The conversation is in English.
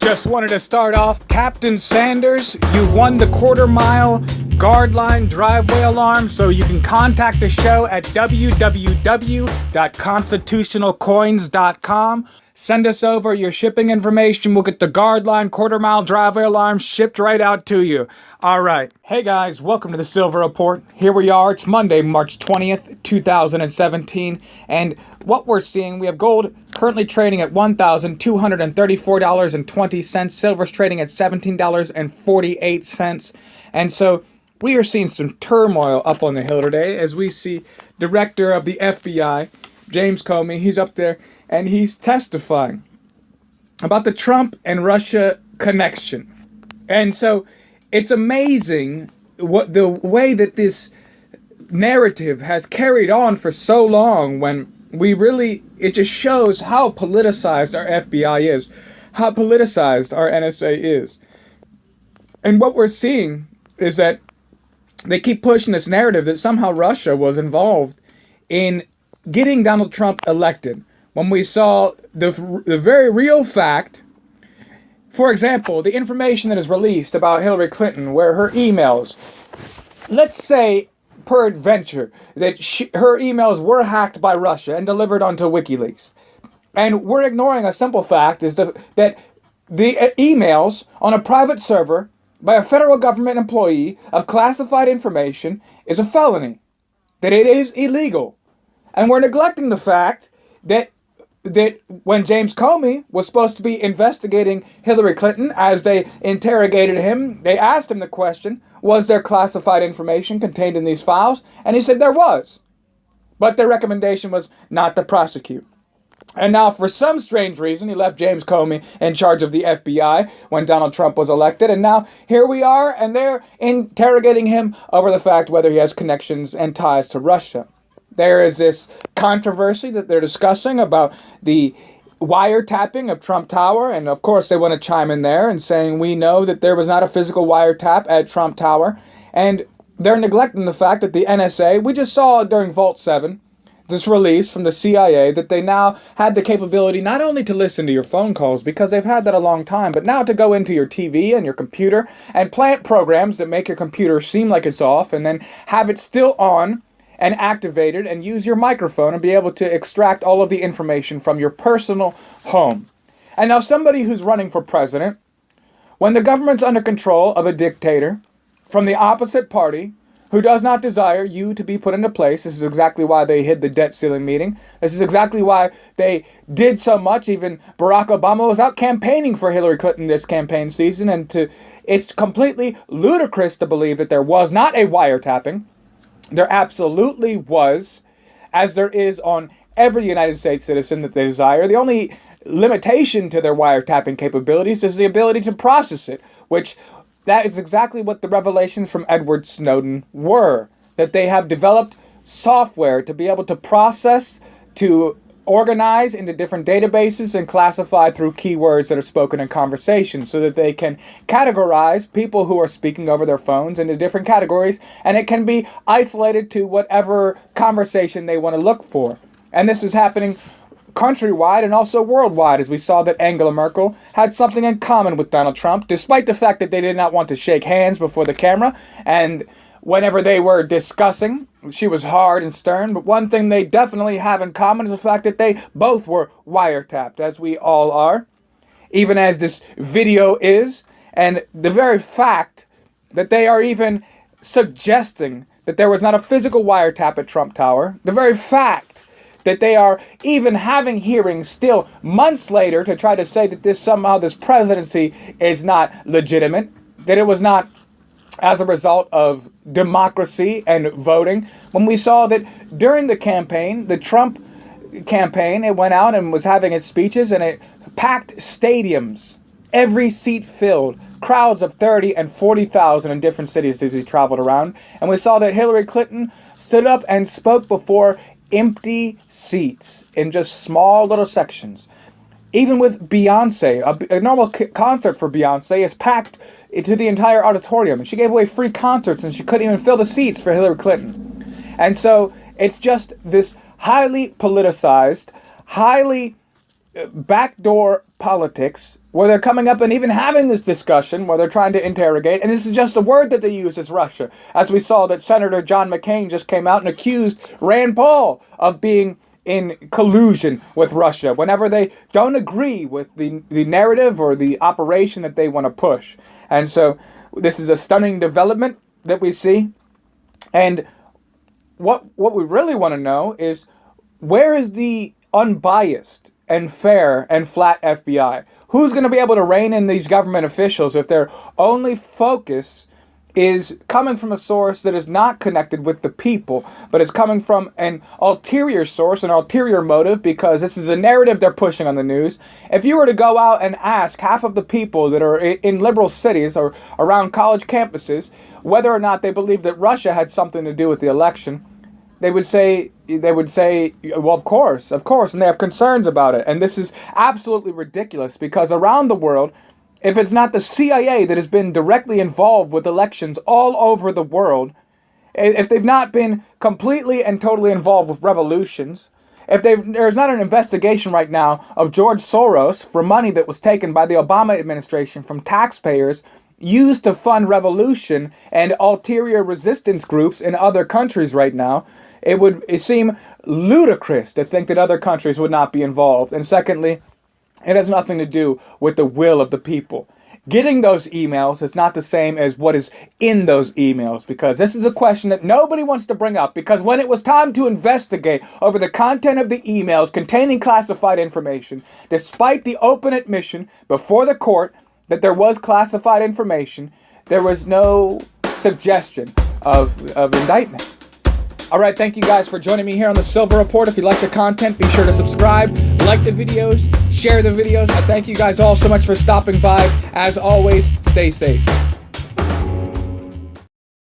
Just wanted to start off, Captain Sanders, you've won the quarter-mile guard line driveway alarm, so you can contact the show at www.constitutionalcoins.com. Send us over your shipping information. We'll get the guard line quarter-mile driveway alarm shipped right out to you. All right. Hey, guys. Welcome to the Silver Report. Here we are. It's Monday, March 20th, 2017. And what we're seeing, we have gold currently trading at $1,234.20. Silver's trading at $17.48. And so we are seeing some turmoil up on the Hill today as we see Director of the FBI, James Comey, he's up there and he's testifying about the Trump and Russia connection. And so it's amazing what the way that this narrative has carried on for so long, when it just shows how politicized our FBI is, how politicized our NSA is. And what we're seeing is that they keep pushing this narrative that somehow Russia was involved in getting Donald Trump elected, when we saw the very real fact. For example, the information that is released about Hillary Clinton, where her emails, let's say, peradventure, that her emails were hacked by Russia and delivered onto WikiLeaks. And we're ignoring a simple fact, is that the emails on a private server by a federal government employee of classified information is a felony, that it is illegal. And we're neglecting the fact that when James Comey was supposed to be investigating Hillary Clinton, as they interrogated him, they asked him the question, was there classified information contained in these files? And he said there was. But their recommendation was not to prosecute. And now, for some strange reason, he left James Comey in charge of the FBI when Donald Trump was elected. And now here we are, and they're interrogating him over the fact whether he has connections and ties to Russia. There is this controversy that they're discussing about the wiretapping of Trump Tower. And of course, they want to chime in there and saying, we know that there was not a physical wiretap at Trump Tower. And they're neglecting the fact that the NSA, we just saw during Vault 7, this release from the CIA, that they now had the capability not only to listen to your phone calls, because they've had that a long time, but now to go into your TV and your computer and plant programs that make your computer seem like it's off, and then have it still on and activated, and use your microphone and be able to extract all of the information from your personal home. And now somebody who's running for president, when the government's under control of a dictator from the opposite party who does not desire you to be put into place, this is exactly why they hid the debt ceiling meeting. This is exactly why they did so much. Even Barack Obama was out campaigning for Hillary Clinton this campaign season, and it's completely ludicrous to believe that there was not a wiretapping. There absolutely was, as there is on every United States citizen that they desire. The only limitation to their wiretapping capabilities is the ability to process it, which that is exactly what the revelations from Edward Snowden were, that they have developed software to be able to process, to organize into different databases and classify through keywords that are spoken in conversation, so that they can categorize people who are speaking over their phones into different categories, and it can be isolated to whatever conversation they want to look for. And this is happening countrywide and also worldwide, as we saw that Angela Merkel had something in common with Donald Trump, despite the fact that they did not want to shake hands before the camera, and whenever they were discussing, she was hard and stern. But one thing they definitely have in common is the fact that they both were wiretapped, as we all are, even as this video is. And the very fact that they are even suggesting that there was not a physical wiretap at Trump Tower, the very fact that they are even having hearings still months later to try to say that this presidency is not legitimate, that it was not as a result of democracy and voting, when we saw that during the campaign, the Trump campaign, it went out and was having its speeches, and it packed stadiums, every seat filled, crowds of 30 and 40,000 in different cities as he traveled around. And we saw that Hillary Clinton stood up and spoke before empty seats in just small little sections. Even with Beyonce, a normal concert for Beyonce is packed to the entire auditorium. And she gave away free concerts and she couldn't even fill the seats for Hillary Clinton. And so it's just this highly politicized, highly backdoor politics where they're coming up and even having this discussion where they're trying to interrogate, and this is just a word that they use, is Russia. As we saw that Senator John McCain just came out and accused Rand Paul of being in collusion with Russia whenever they don't agree with the narrative or the operation that they want to push. And so this is a stunning development that we see. And what we really want to know is, where is the unbiased and fair and flat FBI? Who's going to be able to rein in these government officials if their only focus is coming from a source that is not connected with the people, but is coming from an ulterior source, an ulterior motive, because this is a narrative they're pushing on the news? If you were to go out and ask half of the people that are in liberal cities or around college campuses whether or not they believe that Russia had something to do with the election, they would say, well, of course, and they have concerns about it. And this is absolutely ridiculous, because around the world, if it's not the CIA that has been directly involved with elections all over the world, if they've not been completely and totally involved with revolutions, if there's not an investigation right now of George Soros for money that was taken by the Obama administration from taxpayers used to fund revolution and ulterior resistance groups in other countries right now, it would seem ludicrous to think that other countries would not be involved. And secondly, it has nothing to do with the will of the people. Getting those emails is not the same as what is in those emails, because this is a question that nobody wants to bring up, because when it was time to investigate over the content of the emails containing classified information, despite the open admission before the court that there was classified information, there was no suggestion of indictment. All right, thank you guys for joining me here on the Silver Report. If you like the content, be sure to subscribe, like the videos, share the videos. I thank you guys all so much for stopping by. As always, stay safe.